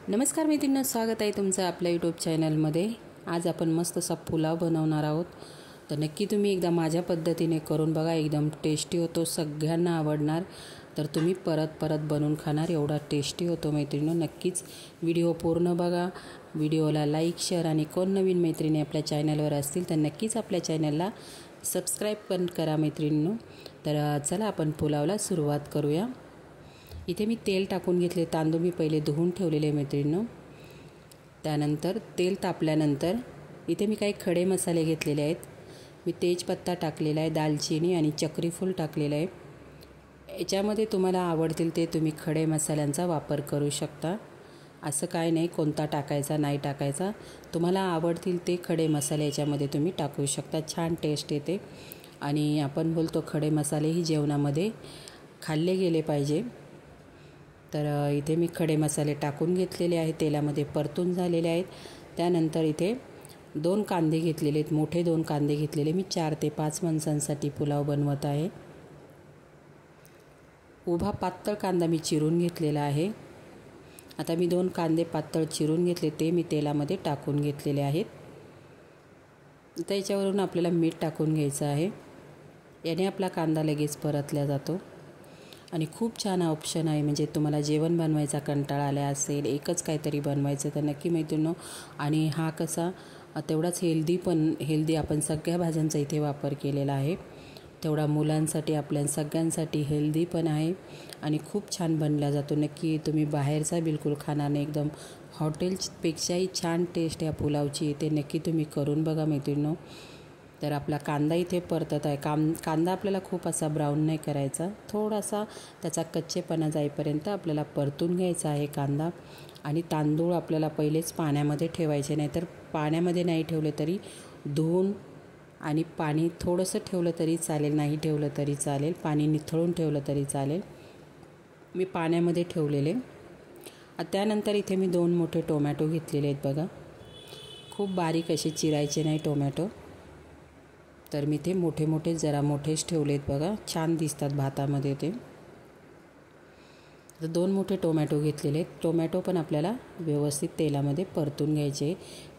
नमस्कार मैत्रिणींनो, स्वागत आहे तुमचं आपल्या यूट्यूब चॅनलमध्ये। आज आपण मस्त असा पुलाव बनवणार आहोत। तर नक्की तुम्ही एकदा माझ्या पद्धतीने करून बघा, एकदम टेस्टी होतो, सगळ्यांना आवडणार। तर तुम्ही परत बनवून खाणार, एवढा टेस्टी होतो मैत्रिणींनो। नक्कीच व्हिडिओ पूर्ण बघा, व्हिडिओला लाईक शेअर आणि कोण नवीन मैत्रिणी आपल्या चॅनलवर असतील तर नक्कीच आपल्या चॅनलला सबस्क्राईब पण करा मैत्रिणींनो। तर चला आपण पुलावला सुरुवात करूया। इथे मी तेल टाकून घेतले, तांदूळ मी पहिले धुवून ठेवलेले मैत्रिणींनो। त्यानंतर तेल तापल्यानंतर इथे मी काही खडे मसाले घेतलेले आहेत। मी तेजपत्ता टाकलेला आहे, दालचिनी आणि चक्री फूल टाकलेलं आहे। याच्यामध्ये तुम्हाला आवडतील ते तुम्ही खडे मसाल्यांचा वापर करू शकता, असं काय नाही कोणता टाकायचा नाही टाकायचा, तुम्हाला आवडतील ते खडे मसाले याच्यामध्ये तुम्ही टाकू शकता, छान टेस्ट येते। आणि आपण बोलतो खडे मसाले ही जेवणामध्ये खाल्ले गेले पाहिजे। तर इथे मी खडे मसाले टाकून घेतलेले आहेत, तेलामध्ये परतून झालेले आहेत। त्यानंतर इथे 2 कांदे घेतलेले आहेत, मोठे 2 कांदे घेतलेले, मी 4 ते 5 माणसांसाठी पुलाव बनवत आहे। उभा पातळ कांदा मी चिरून घेतलेला आहे। आता मी 2 कांदे पातळ चिरून घेतले, ते मी तेलामध्ये टाकून घेतलेले आहेत। त्याच्यावरून आपल्याला मीठ टाकून घ्यायचं आहे, याने आपला कांदा लगेच परतला जातो। आणि खूप छान ऑप्शन आहे, म्हणजे तुम्हाला जेवण बनवायचा कंटाळा आला असेल, एकच काहीतरी बनवायचं तर नक्की मैत्रिणींनो। आणि हा कसा तेवढाच हेल्दी आपण सगळ्या भाज्यांचा इथे वापर केलेला आहे, तेवढा मुलांसाठी आपल्या सगळ्यांसाठी हेल्दी पण आहे आणि खूप छान बनला जातो। नक्की तुम्ही बाहेरचा बिलकुल खाणार नाही, एकदम हॉटेलपेक्षाही छान टेस्ट या पुलावची येते, नक्की तुम्ही करून बघा मैत्रिणींनो। तर आपला कांदा इथे परतत आहे, कांदा आपल्याला खूप असा ब्राऊन नाही करायचा, थोडासा त्याचा कच्चेपणा जाईपर्यंत आपल्याला परतून घ्यायचा आहे कांदा। आणि तांदूळ आपल्याला पहिलेच पाण्यामध्ये ठेवायचे नाही, तर पाण्यामध्ये नाही ठेवले तरी धुवून आणि पाणी थोडंसं ठेवलं तरी चालेल, नाही ठेवलं तरी चालेल, पाणी निथळून ठेवलं तरी चालेल, मी पाण्यामध्ये ठेवलेले। त्यानंतर इथे मी 2 मोठे टोमॅटो घेतलेले आहेत बघा, खूप बारीक असे चिरायचे नाही टोमॅटो, तर मी ते मोठे जरा मोठेच ठेवलेत बघा, छान दिसतात भातामध्ये ते। तर 2 मोठे टोमॅटो घेतलेले आहेत, टोमॅटो पण आपल्याला व्यवस्थित तेलामध्ये परतून घ्यायचे।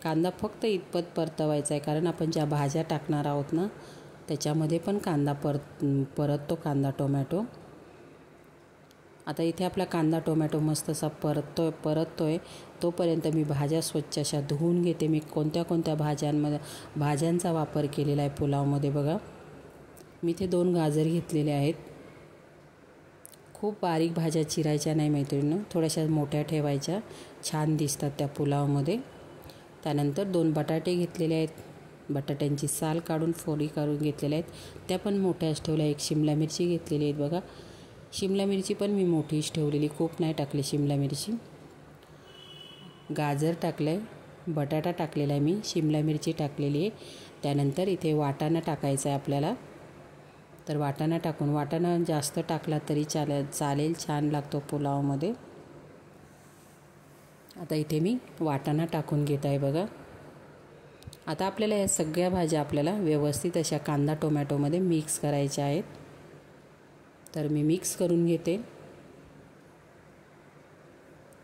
कांदा फक्त इतपत परतवायचा आहे, कारण आपण ज्या भाज्या टाकणार आहोत ना त्याच्यामध्ये पण कांदा परततो कांदा टोमॅटो। आता इथे आपला कांदा टोमॅटो मस्त असा परततोय तोपर्यंत मी भाज्या स्वच्छ अशा धुवून घेते। मी कोणत्या भाज्यांचा वापर केलेला आहे पुलावमध्ये बघा। मी इथे 2 गाजर घेतलेले आहेत, खूप बारीक भाज्या चिरायच्या नाही मैत्रिणींनो, थोड्याशा मोठ्या ठेवायच्या, छान दिसतात त्या पुलावमध्ये। त्यानंतर 2 बटाटे घेतलेले आहेत, बटाट्यांची साल काढून फोडी काढून घेतलेल्या आहेत, त्या पण मोठ्याच ठेवल्या। 1 शिमला मिरची घेतलेली आहेत बघा, शिमला मिरची पण मी मोठीच ठेवलेली, खूप नाही टाकली शिमला मिरची। गाजर टाकलं आहे, बटाटा टाकलेला आहे मी, शिमला मिरची टाकलेली आहे। त्यानंतर इथे वाटाणा टाकायचा आहे आपल्याला, तर वाटाणा जास्त टाकला तरी चालेल, छान लागतो पुलावमध्ये। आता इथे मी वाटाणा टाकून घेत आहे बघा। आता आपल्याला या सगळ्या भाज्या आपल्याला व्यवस्थित अशा कांदा टोमॅटोमध्ये मिक्स करायच्या आहेत, तर मी मिक्स करून घेते।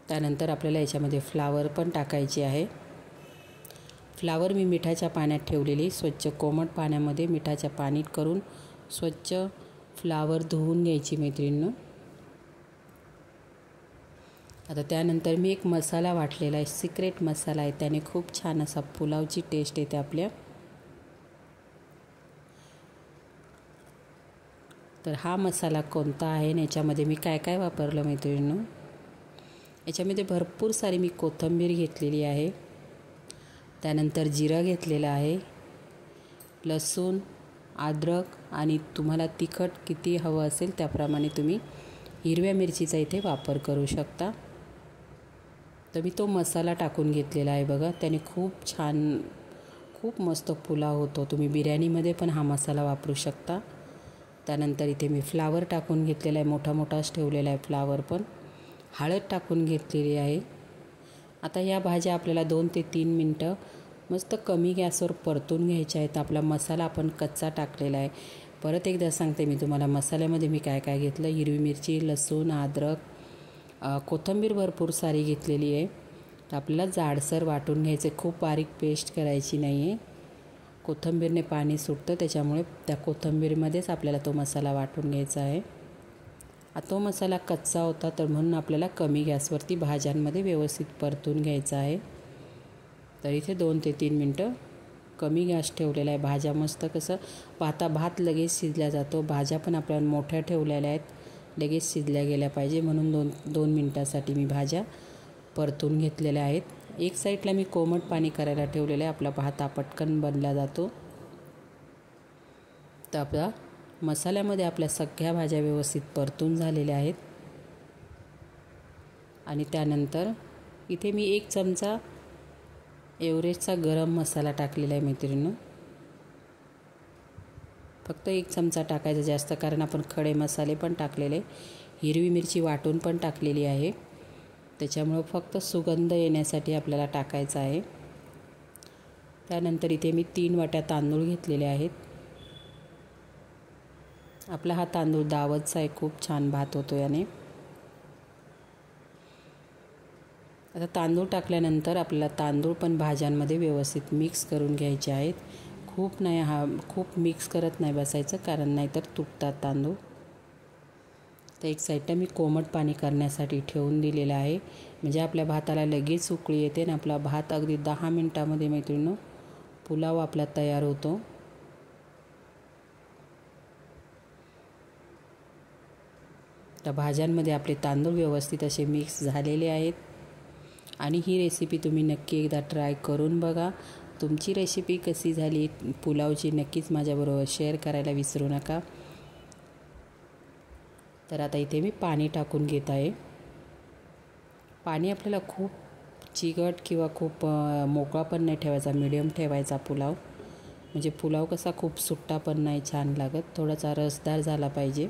त्यानंतर आपल्याला याच्यामध्ये फ्लावर पण टाकायची आहे। फ्लावर मी मिठाच्या पाण्यात ठेवलेली, स्वच्छ कोमट पाण्यामध्ये मिठाच्या पाणी करून स्वच्छ फ्लावर धुवून घ्यायची मैत्रिणींनो। आता त्यानंतर मी एक मसाला वाटलेला आहे, सिक्रेट मसाला आहे, त्याने खूप छान असा पुलावची टेस्ट येते आपल्या। तर हा मसाला कोणता आहे आणि याच्यामध्ये मी काय काय वापरलं मैत्रिणींनो, याच्यामध्ये भरपूर सारी मी कोथिंबीर घेतलेली आहे, त्यानंतर जिरा घेतलेला आहे, लसूण, अद्रक आणि तुम्हाला तिखट किती हवं असेल त्याप्रमाणे तुम्ही हिरव्या मिरचीचा इथे वापर करू शकता। तर मी तो मसाला टाकून घेतलेला आहे बघा, त्याने खूप मस्त पुलाव होतो, तुम्ही बिर्याणीमध्ये पण हा मसाला वापरू शकता। त्यानंतर इथे मी फ्लावर टाकून घेतलेला आहे, मोठाच ठेवलेला आहे फ्लावर पण, हळद टाकून घेतलेली आहे। आता या भाज्या आपल्याला 2 ते 3 मिनटं मस्त कमी गॅसवर परतून घ्यायच्या आहेत। आपला मसाला आपण कच्चा टाकलेला आहे, परत एकदा सांगते मी तुम्हाला मसाल्यामध्ये मी काय काय घेतलं, हिरवी मिरची, लसूण, अद्रक, कोथिंबीर भरपूर सारी घेतलेली आहे, तर आपल्याला जाडसर वाटून घ्यायचं, खूप बारीक पेस्ट करायची नाही आहे. कोथिंबीरने पाणी सुटतं, त्याच्यामुळे त्या कोथिंबीरमध्येच आपल्याला तो मसाला वाटून घ्यायचा आहे. तो मसाला कच्चा होता, तर म्हणून आपल्याला कमी गॅसवरती भाज्यांमध्ये व्यवस्थित परतून घ्यायचा आहे. तर इथे 2 ते 3 मिनटं कमी गॅस ठेवलेला आहे. भाज्या मस्त कसं भात लगेच शिजला जातो. भाज्या पण आपल्या मोठ्या ठेवलेल्या आहेत, लगेच शिजल्या गेल्या पाहिजे, म्हणून 2 मिनटासाठी मी भाज्या परतून घेतलेल्या आहेत. एक साईडला मी कोमट पाणी करायला ठेवलेलं आहे, आपला भात पटकन बनला जातो. तर आपला मसाल्यामध्ये आपल्या सगळ्या भाज्या व्यवस्थित परतून झालेल्या आहेत. आणि त्यानंतर इथे मी 1 चमचा एव्हरेस्टचा गरम मसाला टाकलेला आहे मैत्रिणींनो. फक्त 1 चमचा टाकायचा, जास्त, कारण आपण खडे मसाले पण टाकलेले, हिरवी मिरची वाटून पण टाकलेली आहे, त्याच्यामुळं फक्त सुगंध येण्यासाठी आपल्याला टाकायचा आहे. त्यानंतर इथे मी 3 वाट्या तांदूळ घेतलेले आहेत. आपला हा तांदूळ दावतचा आहे, खूप छान भात होतो याने. आता तांदूळ टाकल्यानंतर आपल्याला तांदूळ पण भाज्यांमध्ये व्यवस्थित मिक्स करून घ्यायचे आहेत. खूप मिक्स करत नाही बसायचं, कारण नाहीतर तुटतात तांदूळ. तर एक साईडला मी कोमट पाणी करण्यासाठी ठेवून दिलेलं आहे, म्हणजे आपल्या भाताला लगेच उकळी येते आणि आपला भात अगदी 10 मिनटामध्ये मैत्रिणींनो पुलाव आपला तयार होतो. तर भाज्यांमध्ये आपले तांदूळ व्यवस्थित असे मिक्स झालेले आहेत. आणि ही रेसिपी तुम्ही नक्की एकदा ट्राय करून बघा. तुमची रेसिपी कशी झाली पुलावची नक्कीच माझ्याबरोबर शेअर करायला विसरू नका. तर आता इथे मी पाणी टाकून घेत आहे. पाणी आपल्याला खूप चिकट किंवा खूप मोकळा पण नाही ठेवायचा, मीडियम ठेवायचा पुलाव, म्हणजे पुलाव कसा खूप सुट्टा पण नाही छान लागत, थोडासा रसदार झाला पाहिजे.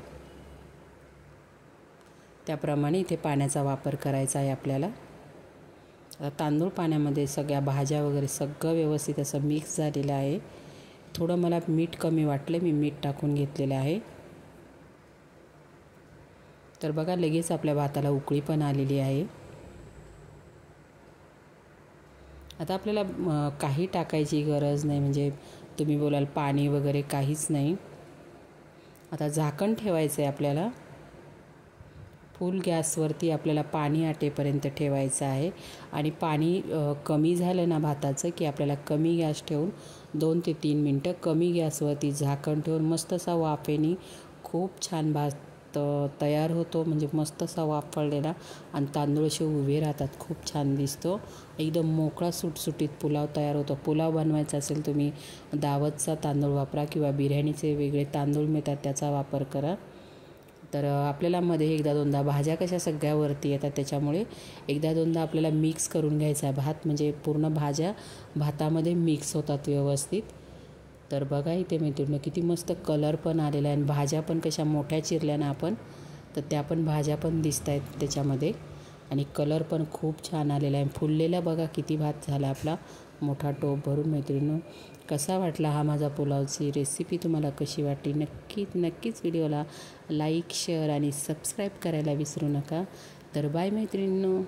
त्याप्रमाणे इथे पाण्याचा वापर करायचा आहे आपल्याला. तांदूळ पाण्यामध्ये सगळ्या भाज्या वगैरे सगळं व्यवस्थित असं मिक्स झालेलं आहे. थोडं मला मीठ कमी वाटलं, मी मीठ टाकून घेतलेलं आहे. तर बघा लगेच आपल्या भाताला उकळी पण आलेली आहे. आता आपल्याला काही टाकायची गरज नाही, म्हणजे तुम्ही बोलाल पाणी वगैरे काहीच नाही. आता झाकण ठेवायचं आहे आपल्याला. फुल गॅसवरती आपल्याला पाणी आटेपर्यंत ठेवायचं आहे. आणि पाणी कमी झालं ना भाताचं की आपल्याला कमी गॅस ठेवून 2 ते 3 मिनटं कमी गॅसवरती झाकण ठेवून मस्त असा वाफेने खूप छान भात तयार होतो, म्हणजे मस्त असा वाफळलेला, आणि तांदूळ असे उभे राहतात, खूप छान दिसतो. एकदम मोकळा सुटसुटीत पुलाव तयार होतो. पुलाव बनवायचा असेल तुम्ही दावतचा तांदूळ वापरा किंवा बिर्याणीचे वेगळे तांदूळ मिळतात त्याचा वापर करा. तर आपल्याला मध्ये 1-2दा भाज्या कशा सगळ्या वरती येतात, त्याच्यामुळे 1-2दा आपल्याला मिक्स करून घ्यायचा आहे भात, म्हणजे पूर्ण भाज्या भातामध्ये मिक्स होतात व्यवस्थित. तर बघा इथे मैत्रिणींनो किती मस्त कलर पण आलेला आहे, आणि भाज्या पण कशा मोठ्या चिरल्या ना आपण, तर त्या पण भाज्या पण दिसत आहेत त्याच्यामध्ये, आणि कलर पण खूप छान आलेला आहे. फुललेला बघा किती भात झाला आपला मोठा टोप भरून. मैत्रिणींनो कसा वाटला हा माझा पुलावची रेसिपी, तुम्हाला कशी वाटली नक्कीच व्हिडिओला लाईक, शेअर आणि सबस्क्राईब करायला विसरू नका. तर बाय मैत्रिणींनो.